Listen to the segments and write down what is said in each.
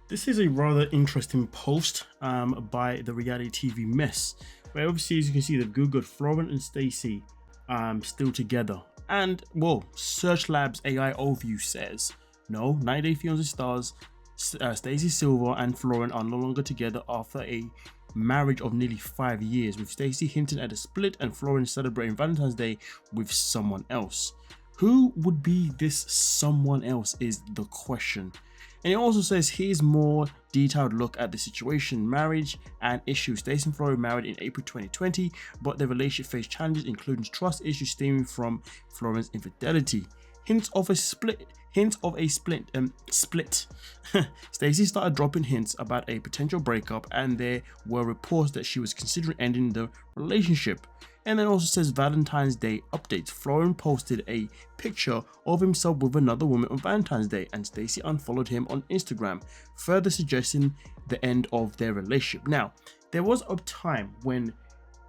This is a rather interesting post by the reality TV mess, where obviously, as you can see, they've googled Florian and Stacey still together. And well, Search Labs AI overview says no, 90 Day Fiancé stars Stacey Silver and Florian are no longer together after a marriage of nearly 5 years, with Stacey hinting at a split and Florian celebrating Valentine's Day with someone else. Who would be this someone else is the question. And it also says here's more detailed look at the situation, marriage and issues. Stacey and Florian married in April 2020, but their relationship faced challenges, including trust issues stemming from Florian's infidelity. Hints of a split. Stacey started dropping hints about a potential breakup, and there were reports that she was considering ending the relationship. And then also says Valentine's Day updates. Florian posted a picture of himself with another woman on Valentine's Day, and Stacey unfollowed him on Instagram, further suggesting the end of their relationship. Now, there was a time when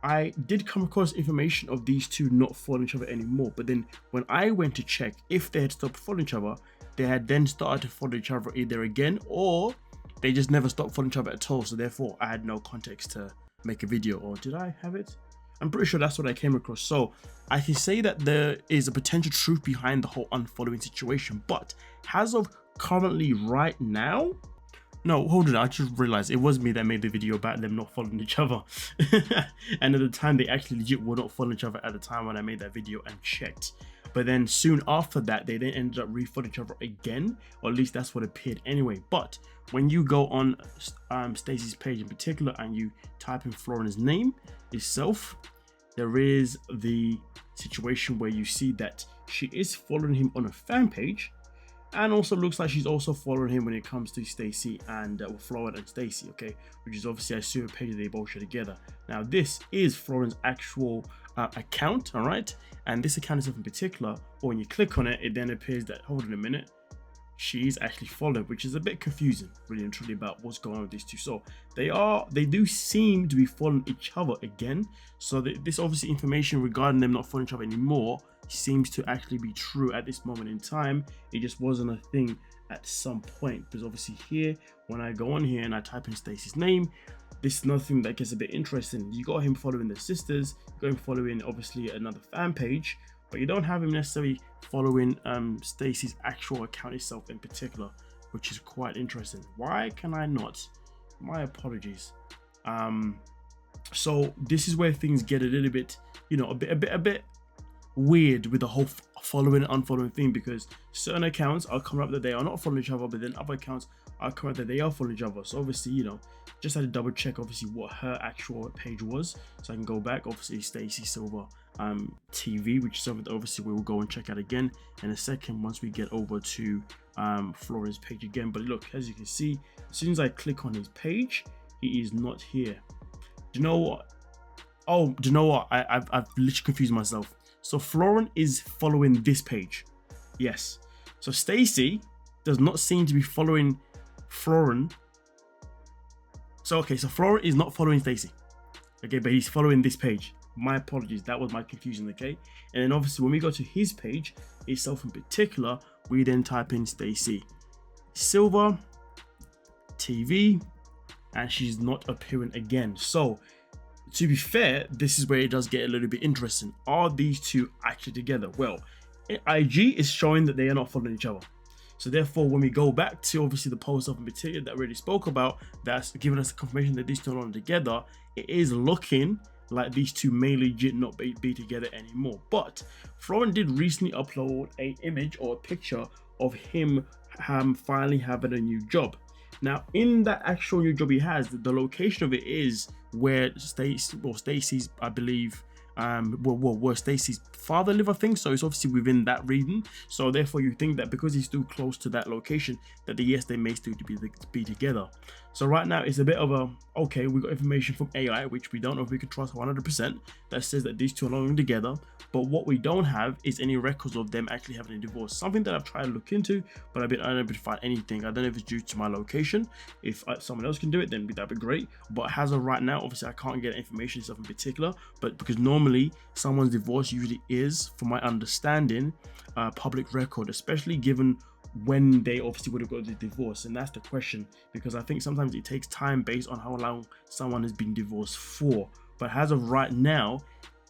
I did come across information of these two not following each other anymore, but then when I went to check if they had stopped following each other, they had then started to follow each other either again, or they just never stopped following each other at all. So therefore I had no context to make a video. Or did I have it? I'm pretty sure that's what I came across. So I can say that there is a potential truth behind the whole unfollowing situation, but as of currently right now, no, hold on, I just realized it was me that made the video about them not following each other. And at the time, they actually legit were not following each other at the time when I made that video and checked. But then soon after that, they then ended up refollowing each other again, or at least that's what appeared anyway. But when you go on Stacey's page in particular and you type in Florian's name itself, there is the situation where you see that she is following him on a fan page, and also looks like she's also following him when it comes to Stacey and Florian and Stacey, okay, which is obviously I assume a page that they both share together. Now this is Florian's actual account, all right, and this account itself in particular, or when you click on it, it then appears that, hold on a minute, she's actually followed, which is a bit confusing, really and truly, about what's going on with these two. So they do seem to be following each other again. So this obviously information regarding them not following each other anymore seems to actually be true at this moment in time. It just wasn't a thing at some point, because obviously here, when I go on here and I type in Stacey's name, this is nothing that gets a bit interesting. You got him following their sisters, you got him following obviously another fan page, but you don't have him necessarily following Stacey's actual account itself in particular, which is quite interesting. Why can I not? My apologies. So this is where things get a little bit, you know, a bit weird with the whole following and unfollowing thing, because certain accounts are coming up that they are not following each other, but then other accounts are coming up that they are following each other. So obviously, you know, just had to double check obviously what her actual page was, so I can go back. Obviously Stacey Silver TV, which is something that obviously we will go and check out again in a second once we get over to Florian's page again. But look, as you can see, as soon as I click on his page, he is not here. Do you know what? Oh, do you know what? I've literally confused myself. So Florian is following this page. Yes. So Stacey does not seem to be following Florian. So okay, so Florian is not following Stacey. Okay, but he's following this page. My apologies, that was my confusion, okay? And then obviously when we go to his page itself in particular, we then type in Stacey Silver TV, and she's not appearing again. So to be fair, this is where it does get a little bit interesting. Are these two actually together? Well, IG is showing that they are not following each other. So therefore, when we go back to obviously the post of material that we already spoke about, that's giving us a confirmation that these two are not together, it is looking like these two may legit not be together anymore. But Florian did recently upload an image or a picture of him finally having a new job. Now, in that actual new job he has, the location of it is where Stacey's, I believe, where Stacey's father live, I think. So it's obviously within that region. So therefore, you think that because he's still close to that location, that they may still be together. So right now, it's a bit of a, okay, we got information from AI, which we don't know if we can trust 100%, that says that these two are no longer together. But what we don't have is any records of them actually having a divorce. Something that I've tried to look into, but I've been unable to find anything. I don't know if it's due to my location. If someone else can do it, then that'd be great. But as of right now, obviously I can't get information stuff in particular, but because normally someone's divorce usually is, from my understanding, public record, especially given when they obviously would have got the divorce. And that's the question, because I think sometimes it takes time based on how long someone has been divorced for. But as of right now,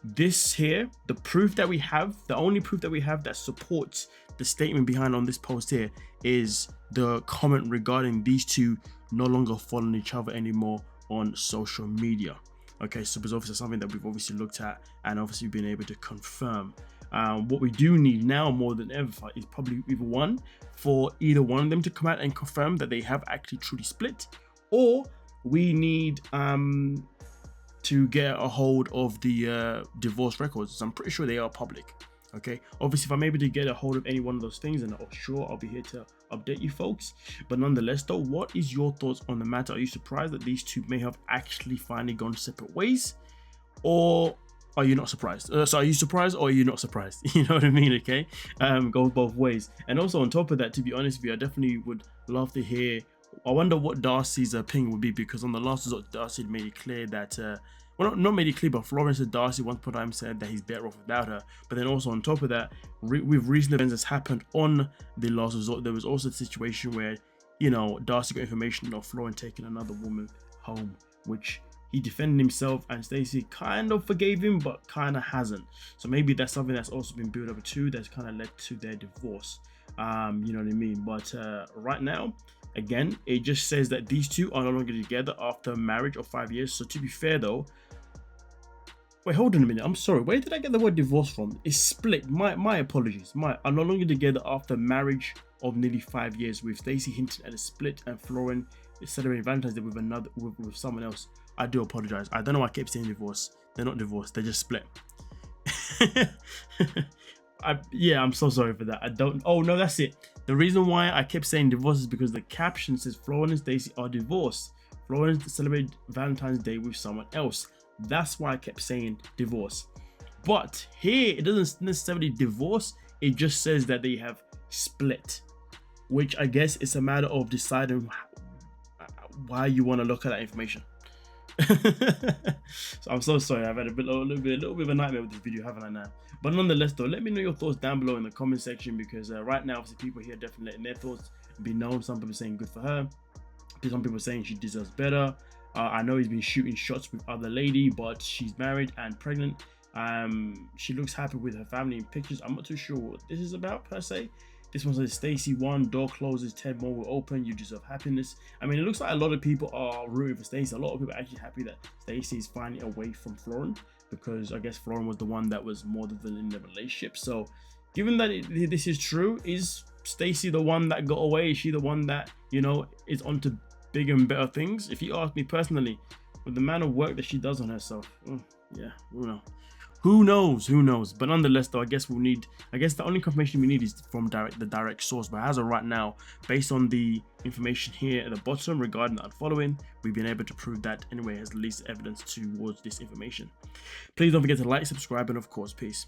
this here, the proof that we have, the only proof that we have that supports the statement behind on this post here, is the comment regarding these two no longer following each other anymore on social media. Okay, so it's obviously something that we've obviously looked at and obviously been able to confirm. What we do need now more than ever is probably for either one of them to come out and confirm that they have actually truly split, or we need to get a hold of the divorce records. I'm pretty sure they are public. Okay, obviously if I'm able to get a hold of any one of those things, then I'll be here to update you folks. But nonetheless though, what is your thoughts on the matter? Are you surprised that these two may have actually finally gone separate ways, or are you not surprised? So are you surprised or are you not surprised? You know what I mean? Okay, go both ways. And also on top of that, to be honest with you, I definitely would love to hear, I wonder what Darcy's opinion would be, because on the last resort, Darcy made it clear that well, not made it clear, but Florian said Darcy once upon a time said that he's better off without her. But then also on top of that, with recent events that's happened on the last resort, there was also a situation where, you know, Darcy got information of Florian taking another woman home, which he defended himself, and Stacey kind of forgave him, but kind of hasn't. So maybe that's something that's also been built up too, that's kind of led to their divorce. You know what I mean? But right now, again, it just says that these two are no longer together after marriage of 5 years. So to be fair though, wait, hold on a minute. I'm sorry. Where did I get the word divorce from? It's split. My apologies. Are no longer together after marriage of nearly 5 years, with Stacey hinting at a split and Florian is celebrating Valentine's Day with someone else. I do apologize. I don't know why I kept saying divorce. They're not divorced. They're just split. Yeah, I'm so sorry for that. Oh no, that's it. The reason why I kept saying divorce is because the caption says Florian and Stacey are divorced. Florian celebrated Valentine's Day with someone else. That's why I kept saying divorce. But here it doesn't necessarily divorce, it just says that they have split, which I guess it's a matter of deciding why you want to look at that information. So I'm so sorry, I've had a little bit of a nightmare with this video, haven't I now? But nonetheless though, let me know your thoughts down below in the comment section, because right now obviously people here definitely letting their thoughts be known. Some people saying good for her, some people saying she deserves better. I know he's been shooting shots with other lady, but she's married and pregnant. She looks happy with her family in pictures. I'm not too sure what this is about per se. This one says Stacey won, door closes, 10 more will open, you deserve happiness. I mean, it looks like a lot of people are rooting for Stacey. A lot of people are actually happy that Stacey is finally away from Florian, because I guess Florian was the one that was more than in the relationship. So given that this is true, is Stacey the one that got away? Is she the one that, you know, is onto bigger and better things? If you ask me personally, with the amount of work that she does on herself, yeah, who knows. But nonetheless though, I guess the only confirmation we need is from the direct source. But as of right now, based on the information here at the bottom regarding the unfollowing, we've been able to prove that anyway, as least evidence towards this information. Please don't forget to like, subscribe, and of course, peace.